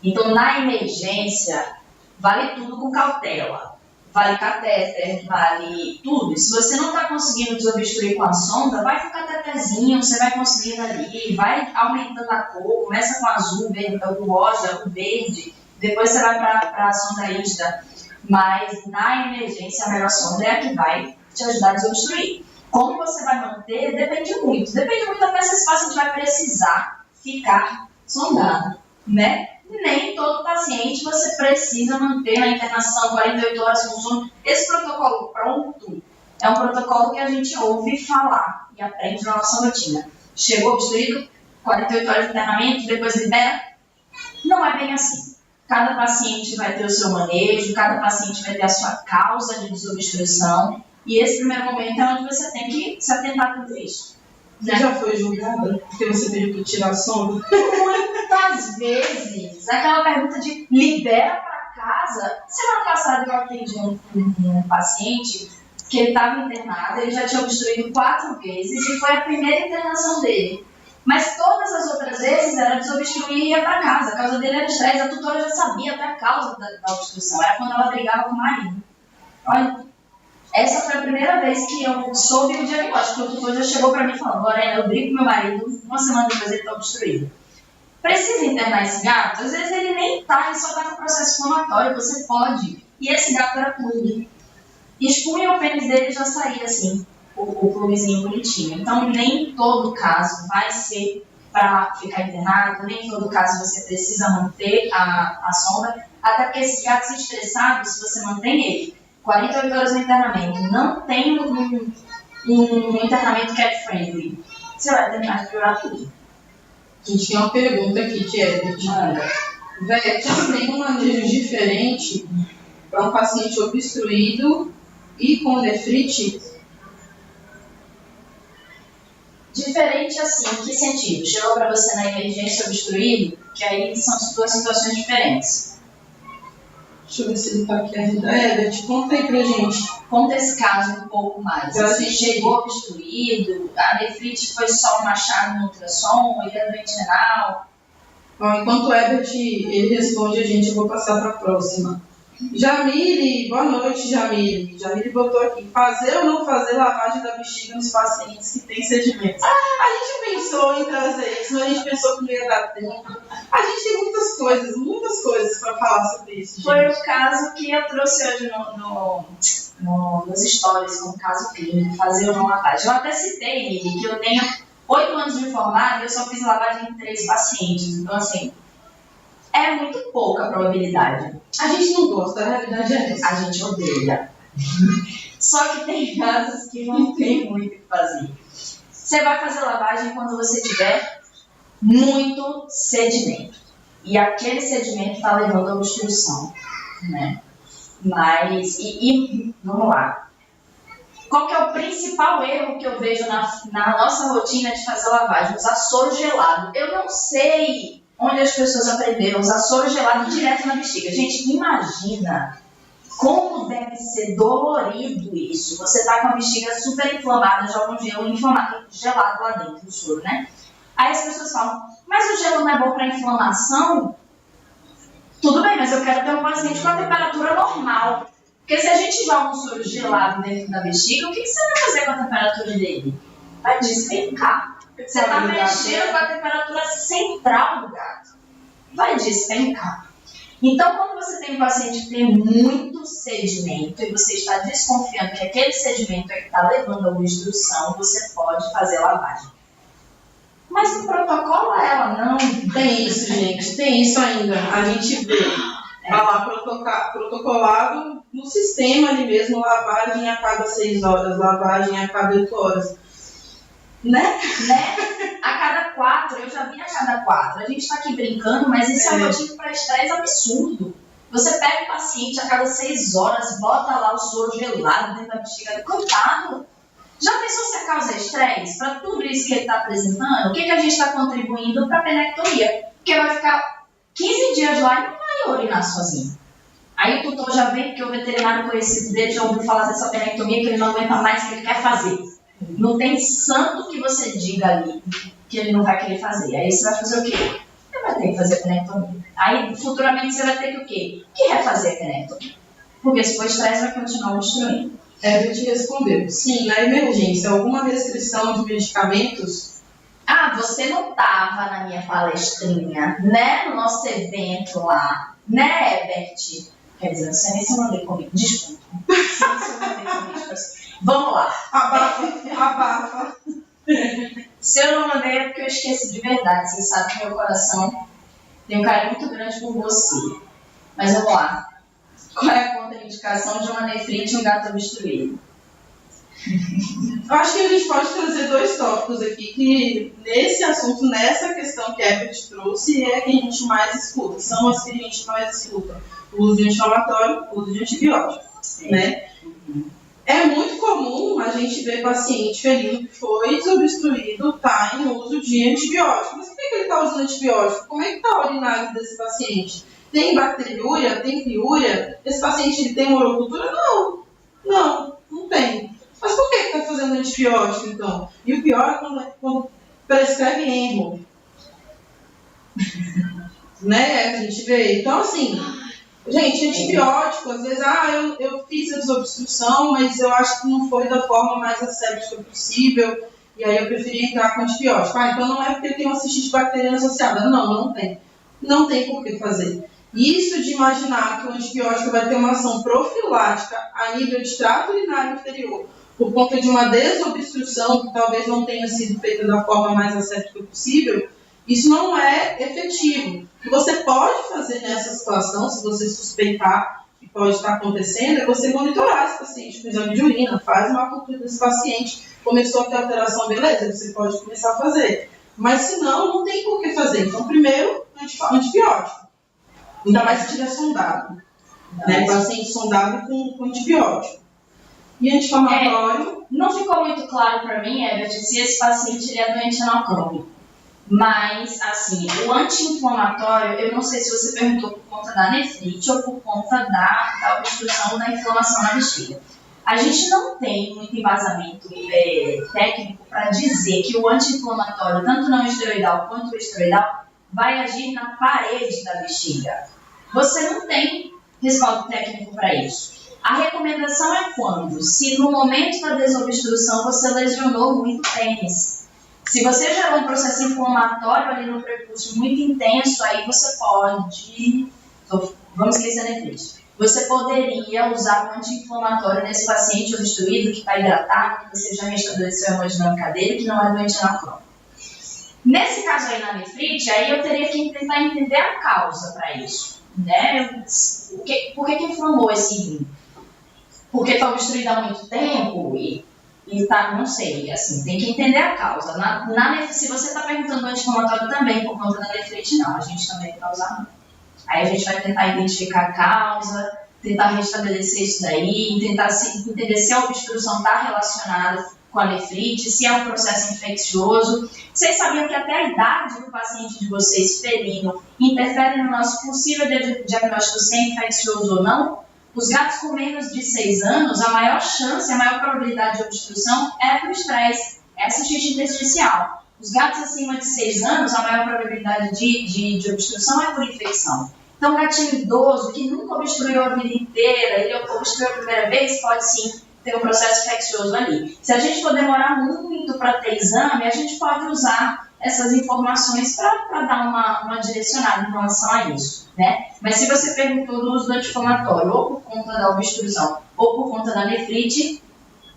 Então, na emergência, vale tudo com cautela. Vale catéter, vale tudo. Se você não está conseguindo desobstruir com a sonda, vai com cateterzinho, você vai conseguindo ali, vai aumentando a cor, começa com azul, verde, o rosa, o verde, depois você vai para a sonda rígida. Mas na emergência, a melhor sonda é a que vai te ajudar a desobstruir. Como você vai manter, depende muito. Depende muito até se esse paciente vai precisar ficar sondado, né? Nem todo paciente você precisa manter na internação 48 horas com sono. Esse protocolo pronto é um protocolo que a gente ouve falar e aprende na nossa rotina. Chegou obstruído, 48 horas de internamento, depois libera. Não é bem assim. Cada paciente vai ter o seu manejo, cada paciente vai ter a sua causa de desobstrução. E esse primeiro momento é onde você tem que se atentar a tudo isso. Você já foi julgada porque você pediu para tirar a sonda? Muitas vezes. Aquela pergunta de libera para casa. Semana passada eu atendi um paciente que ele estava internado, ele já tinha obstruído 4 vezes e foi a primeira internação dele. Mas todas as outras vezes era desobstruir e ia para casa. A causa dele era estresse. A tutora já sabia até a causa da obstrução. Era quando ela brigava com o marido. Olha, Essa foi a primeira vez que eu soube o diagnóstico, porque o tutor já chegou para mim falando, Lorena, eu brigo com meu marido, uma semana depois ele está obstruído. Precisa internar esse gato? Às vezes ele nem tá, ele só tá com processo inflamatório, você pode. E esse gato era plug. Expunha o pênis dele e já saía assim, o plugzinho bonitinho. Então, nem todo caso vai ser para ficar internado, nem todo caso você precisa manter a sonda, até porque esses gatos estressados, se você mantém ele 48 horas no internamento, não tem um internamento cat-friendly, você vai terminar de piorar tudo. A gente tem uma pergunta aqui que é, Vete, tem um manejo diferente para um paciente obstruído e com nefrite? Diferente assim, em que sentido? Chegou para você na emergência obstruído, que aí são duas situações diferentes. Deixa eu ver se ele está aqui ainda. Beth, conta aí pra gente. Conta esse caso um pouco mais. Você chegou obstruído, a nefrite foi só um achado no ultrassom, ele é doente renal. Bom, enquanto o Herbert ele responde a gente, eu vou passar para a próxima. Jamile, boa noite, Jamile. Jamile botou aqui, fazer ou não fazer lavagem da bexiga nos pacientes que têm sedimentos? A gente pensou em trazer isso, mas a gente pensou que não ia dar tempo. A gente tem muitas coisas para falar sobre isso, gente. Foi o caso que eu trouxe hoje nos stories, como caso clínico, fazer ou não lavagem. Eu até citei, Lili, que eu tenho 8 anos de formado e eu só fiz lavagem em 3 pacientes. Então, assim, é muito pouca a probabilidade. A gente não gosta, a realidade é essa. A gente odeia. Só que tem casos que não tem muito o que fazer. Você vai fazer lavagem quando você tiver muito sedimento. E aquele sedimento está levando à obstrução, né? Mas, vamos lá. Qual que é o principal erro que eu vejo na nossa rotina de fazer lavagem? Usar soro gelado. Eu não sei onde as pessoas aprenderam a usar soro gelado direto na bexiga. Gente, imagina como deve ser dolorido isso. Você está com a bexiga super inflamada, joga um gelo inflamado, gelado lá dentro do soro, né? Aí as pessoas falam, mas o gelo não é bom para inflamação? Tudo bem, mas eu quero ter um paciente com a temperatura normal. Porque se a gente joga um soro gelado dentro da bexiga, o que você vai fazer com a temperatura dele? Vai despencar. Você está mexendo com a temperatura central do gato. Vai despencar. Então, quando você tem um paciente que tem muito sedimento e você está desconfiando que aquele sedimento é que está levando a obstrução, você pode fazer lavagem. Mas no protocolo ela não tem isso, gente. Tem isso ainda. A gente vê. Tá lá protocolado no sistema ali mesmo, lavagem a cada 6 horas, lavagem a cada 8 horas. Né? A cada 4, eu já vi a cada 4. A gente tá aqui brincando, mas isso é um motivo para estresse absurdo. Você pega o paciente a cada 6 horas, bota lá o soro gelado dentro da bexiga. Coitado! Já pensou se a causa é estresse? Para tudo isso que ele está apresentando, o que a gente está contribuindo para a penectomia? Porque vai ficar 15 dias lá e não vai urinar sozinho. Aí o tutor já vem, porque o veterinário conhecido dele já ouviu falar dessa penectomia que ele não aguenta mais, que ele quer fazer. Não tem santo que você diga ali que ele não vai querer fazer. Aí você vai fazer o quê? Ele vai ter que fazer penectomia. Aí futuramente você vai ter que o quê? Que refazer a penectomia. Porque se for estresse, vai continuar obstruindo. Eu te respondeu. Sim, na emergência, alguma restrição de medicamentos? Você não estava na minha palestrinha, né? No nosso evento lá, né, Herbert? Quer dizer, não sei nem se eu mandei comigo. Desculpa. Não sei se eu mandei comigo. Vamos lá. Abafa. Se eu não mandei é porque eu esqueci de verdade. Você sabe que meu coração tem um carinho muito grande por você. Mas vamos lá. Qual é a contraindicação de uma nefrite e um gato obstruído? Eu acho que a gente pode trazer 2 tópicos aqui que nesse assunto, nessa questão que a Herbert trouxe, é que a gente mais escuta. São as que a gente mais escuta. O uso de anti-inflamatório, o uso de antibiótico. Né? É muito comum a gente ver paciente felino que foi desobstruído, está em uso de antibiótico. Mas por que ele está usando antibiótico? Como é que está a urinária desse paciente? Tem bacteriúria? Tem criúria? Esse paciente ele tem urocultura? Não tem. Mas por que está fazendo antibiótico, então? E o pior é quando prescreve emo. Né? A gente vê. Então, assim, Gente, antibiótico, às vezes, eu fiz a desobstrução, mas eu acho que não foi da forma mais asséptica possível, e aí eu preferi entrar com antibiótico. Então não é porque tem uma cistite bacteriana associada. Não tem. Não tem por que fazer. Isso de imaginar que o antibiótico vai ter uma ação profilática a nível de trato urinário inferior, por conta de uma desobstrução que talvez não tenha sido feita da forma mais asséptica possível, isso não é efetivo. O que você pode fazer nessa situação, se você suspeitar que pode estar acontecendo, é você monitorar esse paciente com exame de urina, faz uma cultura desse paciente, começou a ter alteração, beleza, você pode começar a fazer. Mas se não tem por que fazer. Então, primeiro, antibiótico. Ainda mais se tiver sondado. Né? Paciente sondado com antibiótico. E anti-inflamatório? Não ficou muito claro para mim, Herbert, se esse paciente ele é doente anacrônico. Mas, assim, o anti-inflamatório, eu não sei se você perguntou por conta da nefrite ou por conta da obstrução da inflamação na bexiga. A gente não tem muito embasamento técnico para dizer que o anti-inflamatório, tanto não esteroidal quanto o esteroidal, vai agir na parede da bexiga. Você não tem respaldo técnico para isso. A recomendação é quando, se no momento da desobstrução você lesionou muito o pênis. Se você gerou um processo inflamatório ali no prepúcio muito intenso, aí você pode... Vamos esquecer a nefrite. Você poderia usar um anti-inflamatório nesse paciente obstruído que está hidratado, que você já restabeleceu a hemodinâmica dele, que não é doente anacrônico. Nesse caso aí na nefrite, aí eu teria que tentar entender a causa para isso. Né? Por que inflamou esse rim? Porque está obstruído há muito tempo e tá, não sei, assim, tem que entender a causa. Se você está perguntando do anti-inflamatório também por conta da nefrite, não, a gente também vai usar não. Aí a gente vai tentar identificar a causa, tentar restabelecer isso daí, tentar entender se a obstrução está relacionada com a nefrite, se é um processo infeccioso. Vocês sabiam que até a idade do paciente de vocês, felino, interfere no nosso possível diagnóstico se é infeccioso ou não? Os gatos com menos de 6 anos, a maior chance, a maior probabilidade de obstrução é por estresse, é cistite intersticial. Os gatos acima de 6 anos, a maior probabilidade de obstrução é por infecção. Então, um gatinho idoso que nunca obstruiu a vida inteira, ele obstruiu a primeira vez, pode sim ter um processo infeccioso ali. Se a gente for demorar muito para ter exame, a gente pode usar essas informações para dar uma direcionada em relação a isso, né? Mas se você perguntou do uso do anti-inflamatório ou por conta da obstrução ou por conta da nefrite,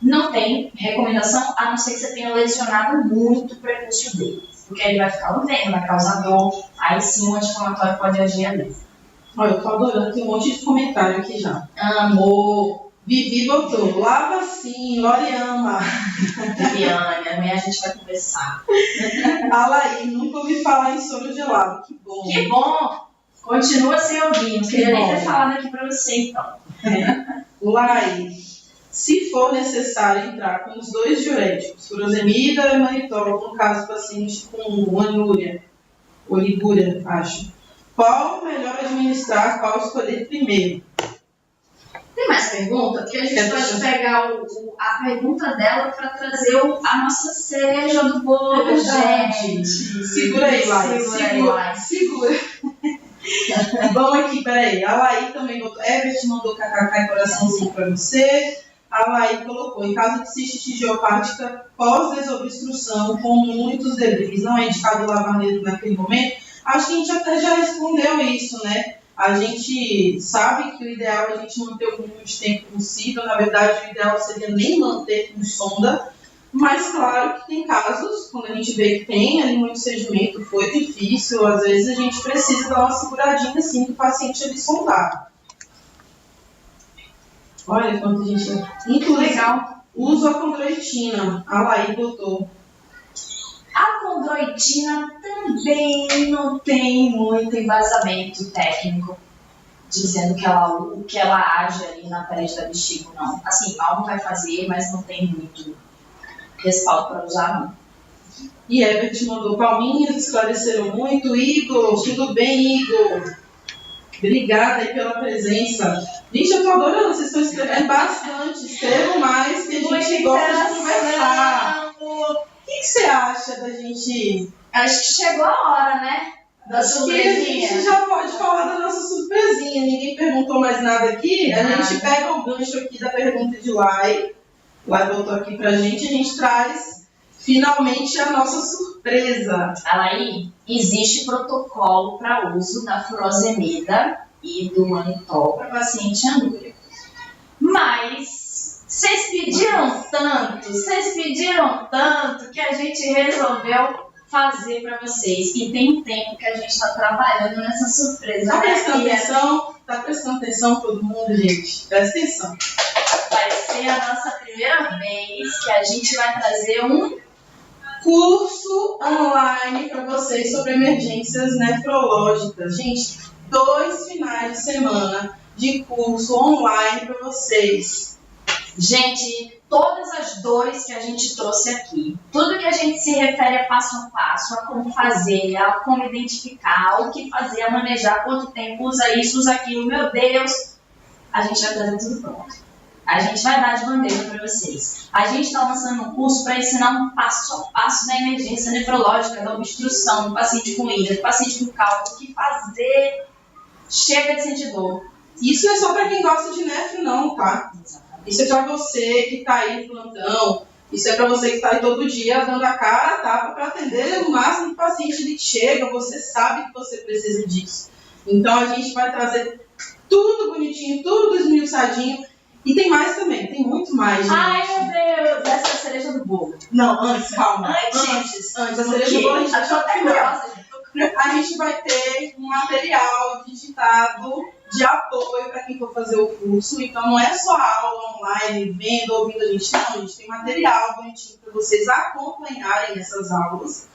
não tem recomendação, a não ser que você tenha lesionado muito o prepúcio dele, porque ele vai ficar no veneno, vai causar dor, aí sim o anti-inflamatório pode agir ali. Olha, eu tô adorando, tem um monte de comentário aqui já. Amor, Vivi botou, lava sim, Loriama. Viviane, amanhã a gente vai conversar. Alaí, nunca ouvi falar em soro gelado, que bom. Que bom! Continua sem ouvir, não queria nem ter falado aqui pra você, então. Lai, se for necessário entrar com os 2 diuréticos, furosemida e manitol, no caso do paciente com anúria, oligúria, acho. Qual melhor administrar, qual escolher primeiro? Tem mais pergunta? Porque a gente pode pegar a pergunta dela para trazer a nossa cereja do bolo, gente. Segura aí, Lai. Segura. Vamos aqui, peraí. A Laí também botou. Herbert mandou kkk e coraçãozinho para você. A Laí colocou, em caso de cistite idiopática pós-desobstrução, com muitos debris, não é indicado lavar dedo naquele momento? Acho que a gente até já respondeu isso, né? A gente sabe que o ideal é a gente manter o mínimo de tempo possível. Na verdade, o ideal seria nem manter com sonda. Mas, claro que tem casos, quando a gente vê que tem ali muito sedimento, foi difícil, às vezes a gente precisa dar uma seguradinha assim, que o paciente ali sondar. Olha quanto a gente... Inclusive, legal. Uso a condroitina. A Laí botou. A condroitina também não tem muito embasamento técnico dizendo que ela age ali na parede da bexiga, não. Assim, mal não vai fazer, mas não tem muito respaldo para usar, não. E Herbert mandou palminhas, esclareceram muito. Igor, tudo bem, Igor? Obrigada aí pela presença. Gente, eu tô adorando, vocês estão escrevendo bastante. Escrevam mais, que a gente gosta de conversar. O que você acha da gente... Acho que chegou a hora, né? Da surpresinha. A gente já pode falar da nossa surpresinha. Ninguém perguntou mais nada aqui. A gente pega o gancho aqui da pergunta de Lai. Lai voltou aqui pra gente. A gente traz finalmente a nossa surpresa. Aí, existe protocolo para uso da furosemida e do manitol para paciente andúrio. Mas vocês pediram tanto que a gente resolveu fazer para vocês. E tem um tempo que a gente está trabalhando nessa surpresa. Tá prestando atenção? Tá prestando atenção todo mundo, gente? Presta atenção. Vai ser a nossa primeira vez que a gente vai trazer um curso online para vocês sobre emergências nefrológicas. Gente, 2 finais de semana de curso online para vocês. Gente, todas as dores que a gente trouxe aqui, tudo que a gente se refere a passo a passo, a como fazer, a como identificar, o que fazer, a manejar, quanto tempo, usa isso, usa aquilo, meu Deus, a gente vai trazer tudo pronto. A gente vai dar de bandeja para vocês. A gente está lançando um curso para ensinar um passo a passo da emergência nefrológica, da obstrução, do paciente com ira, do paciente com cálculo, o que fazer. Chega de sentir dor. Isso não é só para quem gosta de nefro, não, tá? Isso é para você que está aí no plantão. Isso é para você que está aí todo dia dando a cara, tá? Para atender o máximo de paciente que chega. Você sabe que você precisa disso. Então a gente vai trazer tudo bonitinho, tudo esmiuçadinho. E tem mais também, tem muito mais, gente. Ai, meu Deus, essa é a cereja do bolo. Não, antes, calma. Antes. A cereja do bolo a gente achou até curiosa, gente. A gente vai ter um material digitado de apoio para quem for fazer o curso. Então não é só aula online, vendo, ouvindo a gente. Não, a gente tem material bonitinho para vocês acompanharem essas aulas.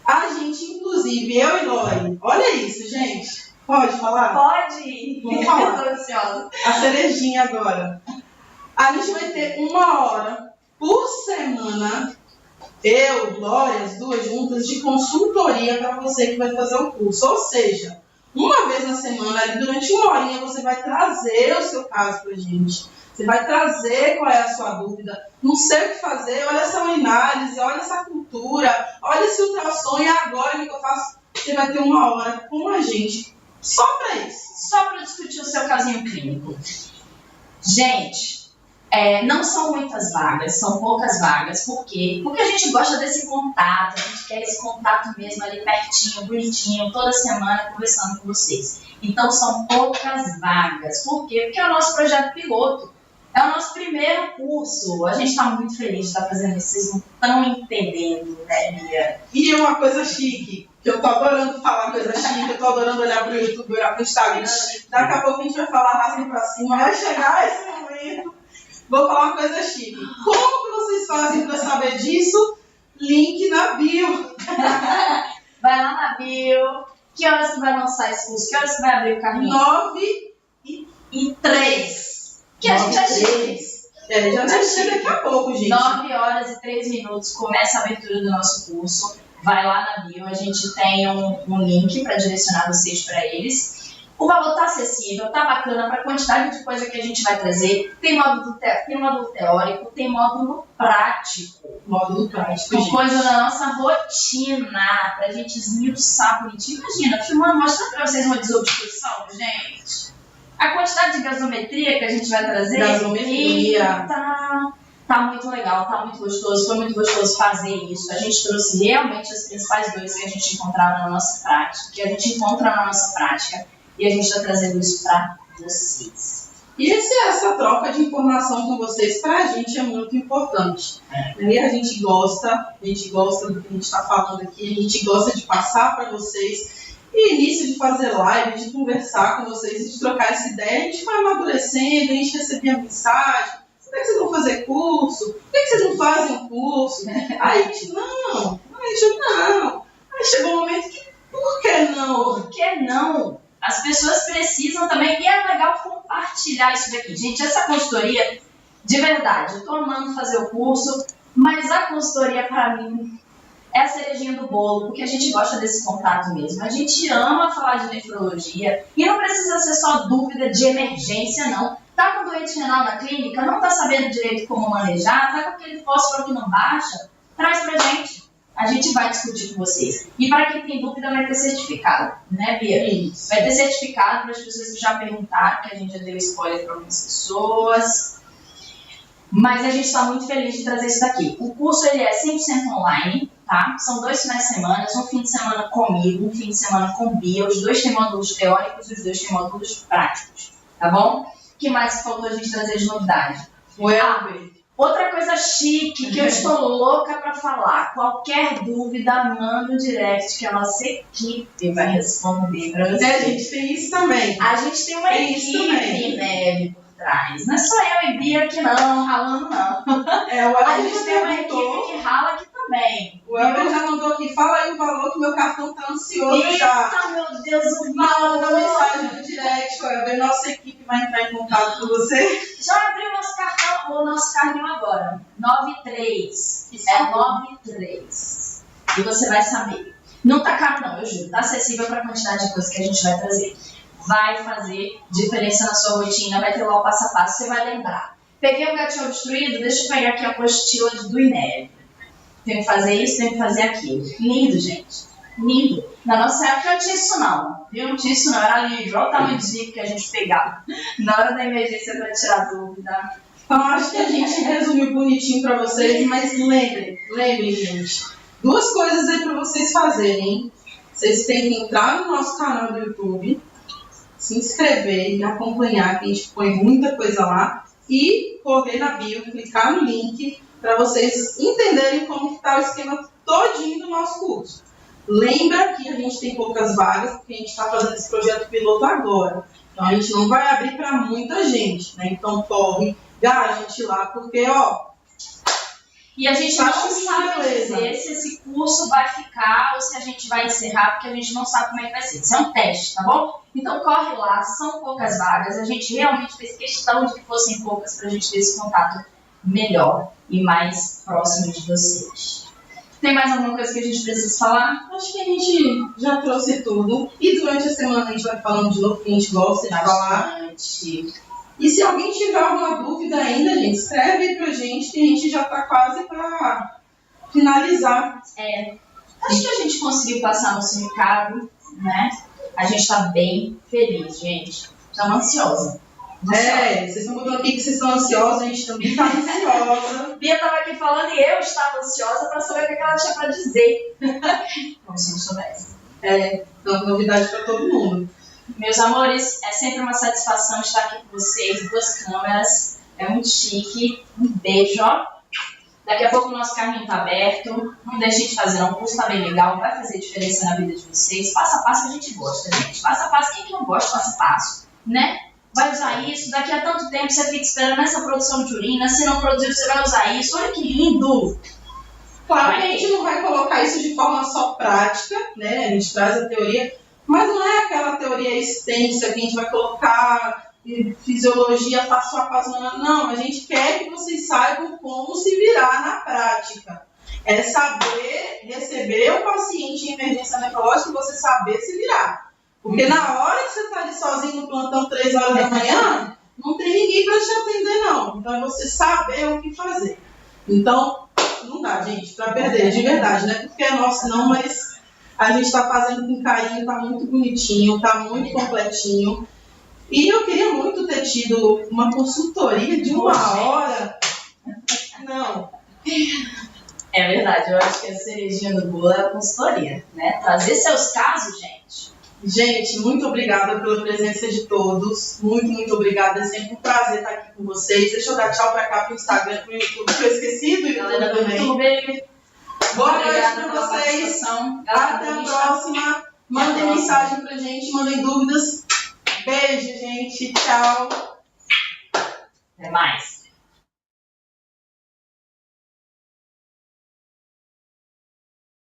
A gente, inclusive, eu e Lori, olha isso, gente. Pode falar? Pode! Vamos falar. Estou ansiosa. A cerejinha agora. A gente vai ter 1 hora por semana, eu, Glória, as duas juntas, de consultoria para você que vai fazer o curso. Ou seja, uma vez na semana, ali durante 1 horinha, você vai trazer o seu caso para a gente. Você vai trazer qual é a sua dúvida. Não sei o que fazer, olha essa análise, olha essa cultura, olha esse ultrassom e agora o que eu faço? Você vai ter 1 hora com a gente. Só para isso. Só para discutir o seu casinho clínico. Gente, não são muitas vagas, são poucas vagas. Por quê? Porque a gente gosta desse contato, a gente quer esse contato mesmo ali pertinho, bonitinho, toda semana conversando com vocês. Então são poucas vagas. Por quê? Porque é o nosso projeto piloto. É o nosso primeiro curso. A gente está muito feliz de estar fazendo isso. Vocês não estão entendendo, né, Bia? E uma coisa chique, que eu tô adorando falar coisa chique, eu tô adorando olhar pro YouTube, olhar pro Instagram. Daqui a pouco a gente vai falar rasem pra cima, vai chegar esse momento. Vou falar uma coisa chique. Como que vocês fazem pra saber disso? Link na bio. Vai lá na bio. Que horas que vai lançar esse curso? Que horas que vai abrir o carrinho? 9h03. Que a gente já chega. Já chega daqui a pouco, gente. 9h03 começa a abertura do nosso curso. Vai lá na bio, a gente tem um link para direcionar vocês para eles. O valor tá acessível, tá bacana para a quantidade de coisa que a gente vai trazer. Tem módulo teórico, tem módulo prático. Módulo prático, com gente. Coisa da nossa rotina, pra gente esmiuçar bonitinho. Imagina, filmando, mostrando para vocês uma desobstrução, gente. A quantidade de gasometria que a gente vai trazer. Gasometria. Tá muito legal, tá muito gostoso. Foi muito gostoso fazer isso. A gente trouxe realmente as principais dores que a gente encontrava na nossa prática, que a gente encontra na nossa prática. E a gente está trazendo isso para vocês. E essa troca de informação com vocês, pra gente, é muito importante. E a gente gosta do que a gente está falando aqui, a gente gosta de passar para vocês. E início de fazer live, de conversar com vocês, de trocar essa ideia, a gente vai amadurecendo, a gente recebia mensagem. Por que vocês vão fazer curso? Por que vocês não fazem um curso? Aí a gente, não. Aí chegou um momento que, por que não? Por que não? As pessoas precisam também, e é legal compartilhar isso daqui. Gente, essa consultoria, de verdade, eu tô amando fazer o curso, mas a consultoria, para mim, é a cerejinha do bolo, porque a gente gosta desse contato mesmo. A gente ama falar de nefrologia, e não precisa ser só dúvida de emergência, não. Tá com doente renal na clínica, não tá sabendo direito como manejar, tá com aquele fósforo que não baixa, traz pra gente. a gente vai discutir com vocês. E para quem tem dúvida, vai ter certificado, né, Bia? Isso. Vai ter certificado para as pessoas que já perguntaram, que a gente já deu spoiler para algumas pessoas. Mas a gente está muito feliz de trazer isso daqui. O curso ele é 100% online, tá? São 2 finais de semana, um fim de semana comigo, um fim de semana com Bia. Os 2 têm módulos teóricos e os 2 têm módulos práticos, tá bom? O que mais faltou a gente trazer de novidade? Outra coisa chique que eu estou louca para falar. Qualquer dúvida, manda um direct que a nossa equipe vai responder para você. A gente tem isso também. A gente tem uma equipe, né, por trás. Não é só eu e Bia aqui não, ralando não. A gente tem uma equipe que rala aqui também. O Elber já mandou aqui, fala aí o valor que meu cartão tá ansioso já. Eita, meu Deus, o Manda valor. mensagem no direct, Elber, nossa equipe vai entrar em contato com você. Já abriu o nosso carrinho agora. 93. Isso. É 93. E você vai saber. Não tá caro não, eu juro. Tá acessível para a quantidade de coisas que a gente vai trazer. Vai fazer diferença na sua rotina, vai ter lá o passo a passo, você vai lembrar. Peguei o gatilho obstruído, deixa eu pegar aqui a apostila do INEB. Tenho que fazer isso, tenho que fazer aquilo. Lindo, gente. Lindo. Na nossa época não tinha isso não. Viu? Não tinha isso não. Era livro. Olha o tamanho de livro que a gente pegava na hora da emergência para tirar dúvida. Então, acho que a gente resumiu bonitinho para vocês, mas lembrem, gente. 2 coisas aí para vocês fazerem, hein? Vocês têm que entrar no nosso canal do YouTube, se inscrever e acompanhar, que a gente põe muita coisa lá, e correr na bio, clicar no link para vocês entenderem como está o esquema todinho do nosso curso. Lembra que a gente tem poucas vagas, porque a gente está fazendo esse projeto piloto agora. Então a gente não vai abrir para muita gente, né? Então corre, garante lá, porque E a gente não sabe dizer se esse curso vai ficar ou se a gente vai encerrar, porque a gente não sabe como é que vai ser. Isso é um teste, tá bom? Então corre lá, são poucas vagas. A gente realmente fez questão de que fossem poucas para a gente ter esse contato melhor e mais próximo de vocês. Tem mais alguma coisa que a gente precisa falar? Acho que a gente já trouxe tudo. E durante a semana a gente vai falando de novo, que a gente gosta de falar. E se alguém tiver alguma dúvida ainda, gente, escreve aí pra gente, que a gente já tá quase para finalizar. Acho que a gente conseguiu passar nosso recado, né? A gente tá bem feliz, gente. Estamos ansiosa. Vocês estão botando aqui que vocês estão ansiosos, a gente também tá ansiosa. Bia estava aqui falando e eu estava ansiosa para saber o que ela tinha para dizer. Como se não soubesse. Então, novidade para todo mundo. Meus amores, é sempre uma satisfação estar aqui com vocês, 2 câmeras, é muito chique. Um beijo, ó. Daqui a pouco o nosso carrinho tá aberto, não deixem de fazer, não, o curso tá bem legal, vai fazer diferença na vida de vocês. Passo a passo que a gente gosta, gente. Passo a passo, quem que não gosta de passo a passo, né? Vai usar isso, daqui a tanto tempo você fica esperando essa produção de urina, se não produzir você vai usar isso, olha que lindo! Claro que a gente não vai colocar isso de forma só prática, né? A gente traz a teoria, mas não é aquela teoria extensa que a gente vai colocar fisiologia passo a passo. Não, a gente quer que vocês saibam como se virar na prática. É saber receber o paciente em emergência nefrológica e você saber se virar. Porque na hora que você está ali sozinho no plantão 3 horas da manhã, não tem ninguém para te atender, não. Então é você saber o que fazer. Então, não dá, gente, para perder, de verdade. Não é porque é nosso, não, mas a gente está fazendo com carinho, está muito bonitinho, está muito completinho. E eu queria muito ter tido uma consultoria de 1 hora. Não. É verdade, eu acho que a cerejinha do bolo é a consultoria, né? Trazer seus casos, gente. Gente, muito obrigada pela presença de todos. Muito obrigada. É sempre um prazer estar aqui com vocês. Deixa eu dar tchau pra cá pro Instagram, pro YouTube, que eu esqueci do YouTube também. Boa noite pra vocês. Até a próxima. Mandem mensagem pra gente, mandem dúvidas. Beijo, gente. Tchau. Até mais.